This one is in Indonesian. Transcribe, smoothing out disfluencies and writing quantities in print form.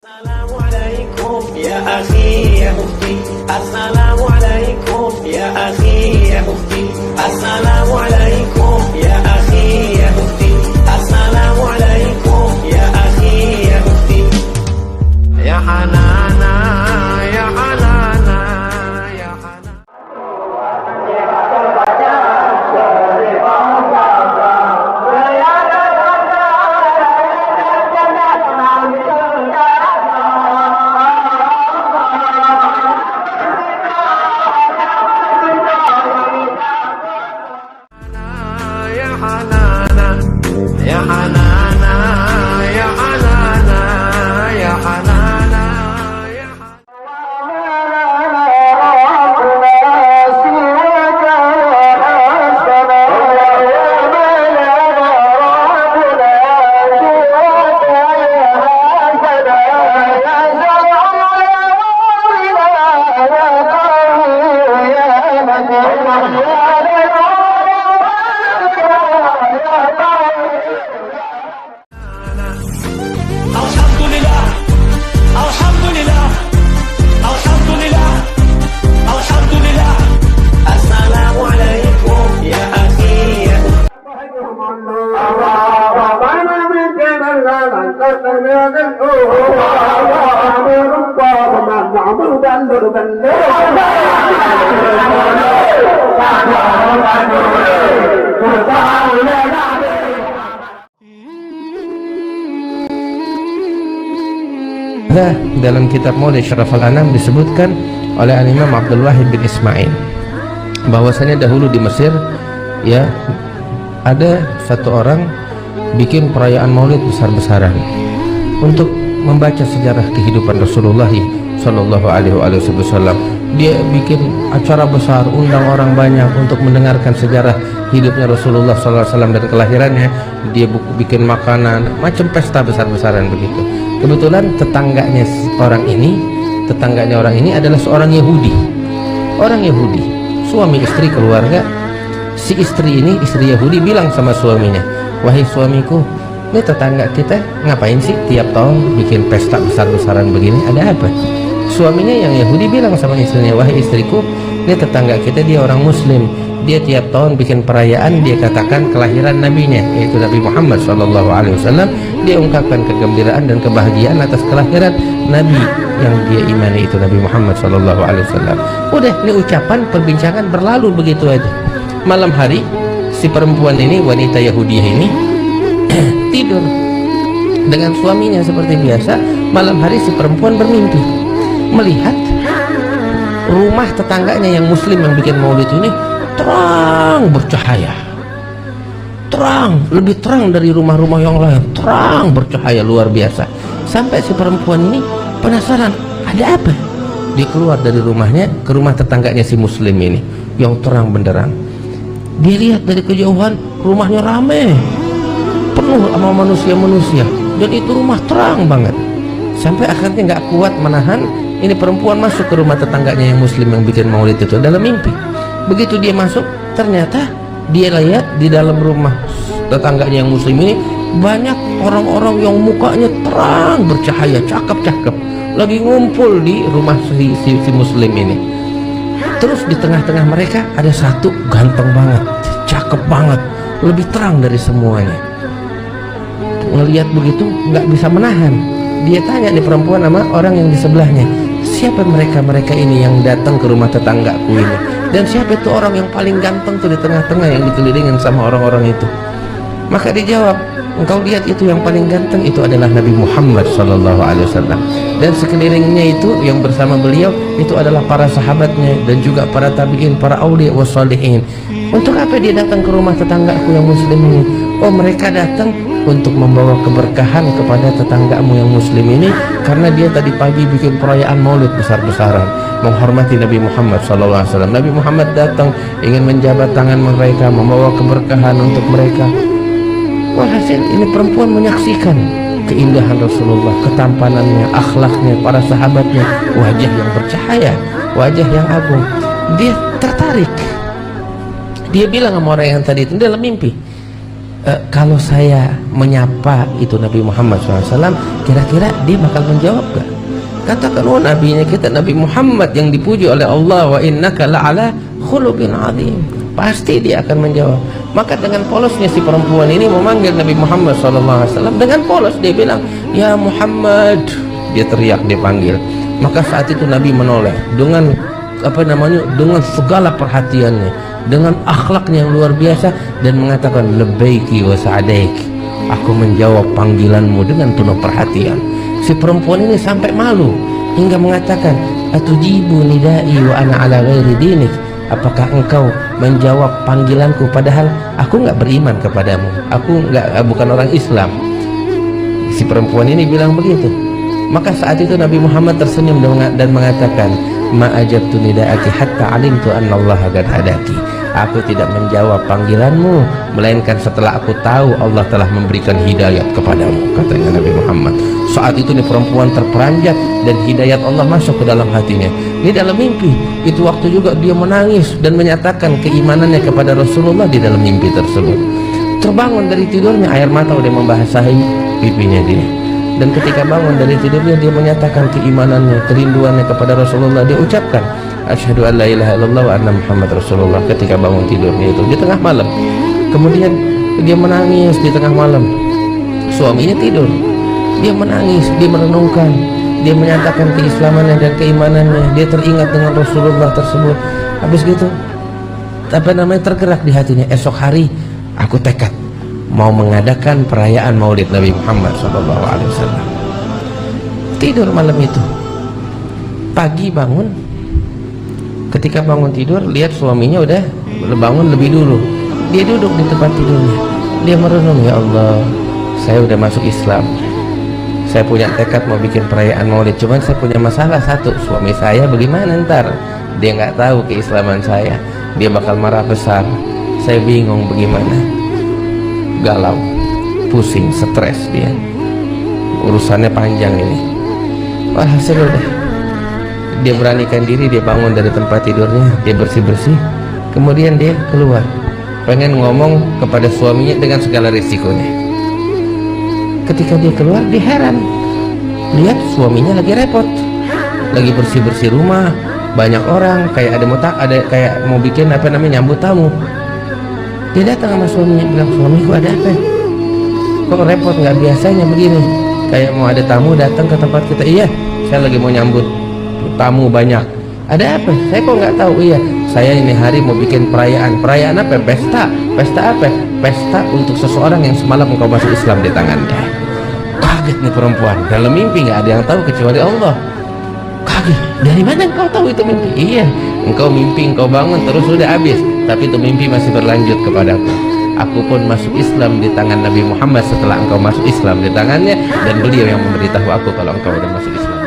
Assalamualaikum ya akhi ya mufti. Assalamualaikum ya akhi ya mufti. Assalamualaikum ya akhi ya mufti. Assalamualaikum ya akhi ya mufti. Ya Hanana ya Hanana ya Hanana. Ya Hanana, ya Hanana, ya Hanana, ya Dalam kitab Maulid Syaraful Anam disebutkan oleh Imam Abdul Wahid bin Ismail bahwasanya dahulu di Mesir ya ada satu orang bikin perayaan Maulid besar-besaran untuk membaca sejarah kehidupan Rasulullah Shallallahu Alaihi Wasallam. Dia bikin acara besar, undang orang banyak untuk mendengarkan sejarah hidupnya Rasulullah Sallallahu Alaihi Wasallam dan kelahirannya. Dia bikin makanan, macam pesta besar-besaran begitu. Kebetulan tetangganya orang ini adalah seorang Yahudi. Orang Yahudi, suami istri keluarga. Si istri ini, istri Yahudi bilang sama suaminya, "Wahai suamiku, ini tetangga kita ngapain sih tiap tahun bikin pesta besar-besaran begini? Ada apa?" Suaminya yang Yahudi bilang sama istrinya, "Wahai istriku, ini tetangga kita, dia orang Muslim. Dia tiap tahun bikin perayaan, dia katakan kelahiran nabinya, yaitu Nabi Muhammad SAW. Dia ungkapkan kegembiraan dan kebahagiaan atas kelahiran nabi yang dia imani, itu Nabi Muhammad SAW. Udah, ini ucapan perbincangan berlalu begitu aja. Malam hari si perempuan ini, wanita Yahudiah ini tidur dengan suaminya seperti biasa. Malam hari si perempuan bermimpi melihat rumah tetangganya yang Muslim yang bikin maulid ini terang bercahaya, terang, lebih terang dari rumah-rumah yang lain, terang bercahaya luar biasa. Sampai si perempuan ini penasaran, ada apa? Dia keluar dari rumahnya ke rumah tetangganya si Muslim ini yang terang benderang. Dia lihat dari kejauhan rumahnya rame, penuh sama manusia-manusia, dan itu rumah terang banget. Sampai akhirnya nggak kuat menahan, ini perempuan masuk ke rumah tetangganya yang Muslim yang bikin maulid itu dalam mimpi. Begitu dia masuk, ternyata dia lihat di dalam rumah tetangganya yang Muslim ini banyak orang-orang yang mukanya terang bercahaya, cakep-cakep, lagi ngumpul di rumah si Muslim ini. Terus di tengah-tengah mereka ada satu ganteng banget, cakep banget, lebih terang dari semuanya. Ngelihat begitu nggak bisa menahan, dia tanya di perempuan sama orang yang di sebelahnya, "Siapa mereka ini yang datang ke rumah tetanggaku ini? Dan siapa itu orang yang paling ganteng tuh di tengah-tengah yang dikelilingin sama orang-orang itu?" Maka dijawab, "Engkau lihat itu yang paling ganteng, itu adalah Nabi Muhammad SAW. Dan sekelilingnya itu yang bersama beliau itu adalah para sahabatnya dan juga para tabi'in, para aulia wassalihin." Untuk apa dia datang ke rumah tetanggaku yang Muslim ini? Oh, mereka datang untuk membawa keberkahan kepada tetanggamu yang Muslim ini, karena dia tadi pagi bikin perayaan maulid besar-besaran menghormati Nabi Muhammad SAW. Nabi Muhammad datang ingin menjabat tangan mereka, membawa keberkahan untuk mereka. Walhasil ini perempuan menyaksikan keindahan Rasulullah, ketampanannya, akhlaknya, para sahabatnya, wajah yang bercahaya, wajah yang agung. Dia tertarik. Dia bilang sama orang yang tadi itu dalam mimpi, kalau saya menyapa itu Nabi Muhammad SAW, kira-kira dia bakal menjawab gak? Katakan, oh nabinya kita Nabi Muhammad yang dipuji oleh Allah, wa innaka la'ala khuluqin azim, pasti dia akan menjawab. Maka dengan polosnya si perempuan ini memanggil Nabi Muhammad SAW, dengan polos dia bilang, ya Muhammad, dia teriak, dia panggil. Maka saat itu Nabi menoleh dengan dengan segala perhatiannya, dengan akhlaknya yang luar biasa, dan mengatakan, labbaiki wa sa'adaiki, aku menjawab panggilanmu dengan penuh perhatian. Si perempuan ini sampai malu hingga mengatakan, atujibu nidai wa ana ala ghairi dinik, apakah engkau menjawab panggilanku padahal aku nggak beriman kepadamu, aku bukan orang Islam. Si perempuan ini bilang begitu. Maka saat itu Nabi Muhammad tersenyum dan mengatakan, ma ajabtu nidaaki hatta alimtu anna Allah qad hadaki, aku tidak menjawab panggilanmu melainkan setelah aku tahu Allah telah memberikan hidayat kepadamu, katanya Nabi Muhammad. Saat itu nih perempuan terperanjat dan hidayat Allah masuk ke dalam hatinya. Ini dalam mimpi. Itu waktu juga dia menangis dan menyatakan keimanannya kepada Rasulullah di dalam mimpi tersebut. Terbangun dari tidurnya, air mata udah membasahi pipinya dia. Dan ketika bangun dari tidurnya, dia menyatakan keimanannya, kerinduannya kepada Rasulullah. Dia ucapkan, asyhadu an la ilaha illallah wa anna Muhammad Rasulullah, ketika bangun tidurnya itu di tengah malam. Kemudian dia menangis di tengah malam. Suaminya tidur, dia menangis, dia merenungkan, dia menyatakan keislamannya dan keimanannya. Dia teringat dengan Rasulullah tersebut. Habis gitu, tergerak di hatinya, esok hari aku tekad mau mengadakan perayaan Maulid Nabi Muhammad SAW. Tidur malam itu, pagi bangun. Ketika bangun tidur, lihat suaminya udah bangun lebih dulu. Dia duduk di tempat tidurnya, dia merenung, ya Allah, saya udah masuk Islam, saya punya tekad mau bikin perayaan Maulid, cuman saya punya masalah satu, suami saya bagaimana ntar, dia nggak tahu keislaman saya, dia bakal marah besar, saya bingung bagaimana. Galau, pusing, stres dia, urusannya panjang ini. Walhasil udah, dia beranikan diri, dia bangun dari tempat tidurnya, dia bersih-bersih, kemudian dia keluar, pengen ngomong kepada suaminya dengan segala risikonya. Ketika dia keluar, dia heran, lihat suaminya lagi repot, lagi bersih-bersih rumah, banyak orang, kayak ada kayak mau bikin nyambut tamu. Dia datang sama suaminya, bilang, suamiku ada apa? Kok repot, nggak biasanya begini, kayak mau ada tamu datang ke tempat kita. Iya, saya lagi mau nyambut tamu banyak. Ada apa? Saya kok nggak tahu. Iya, saya ini hari mau bikin perayaan. Perayaan apa? Pesta apa? Pesta untuk seseorang yang semalam engkau masuk Islam di tangannya. Kaget nih perempuan, dalam mimpi nggak ada yang tahu kecuali Allah. Kaget, dari mana engkau tahu itu mimpi? Iya, engkau mimpi, engkau bangun terus sudah habis, tapi itu mimpi masih berlanjut kepadaku. Aku pun masuk Islam di tangan Nabi Muhammad setelah engkau masuk Islam di tangannya, dan beliau yang memberitahu aku kalau engkau sudah masuk Islam.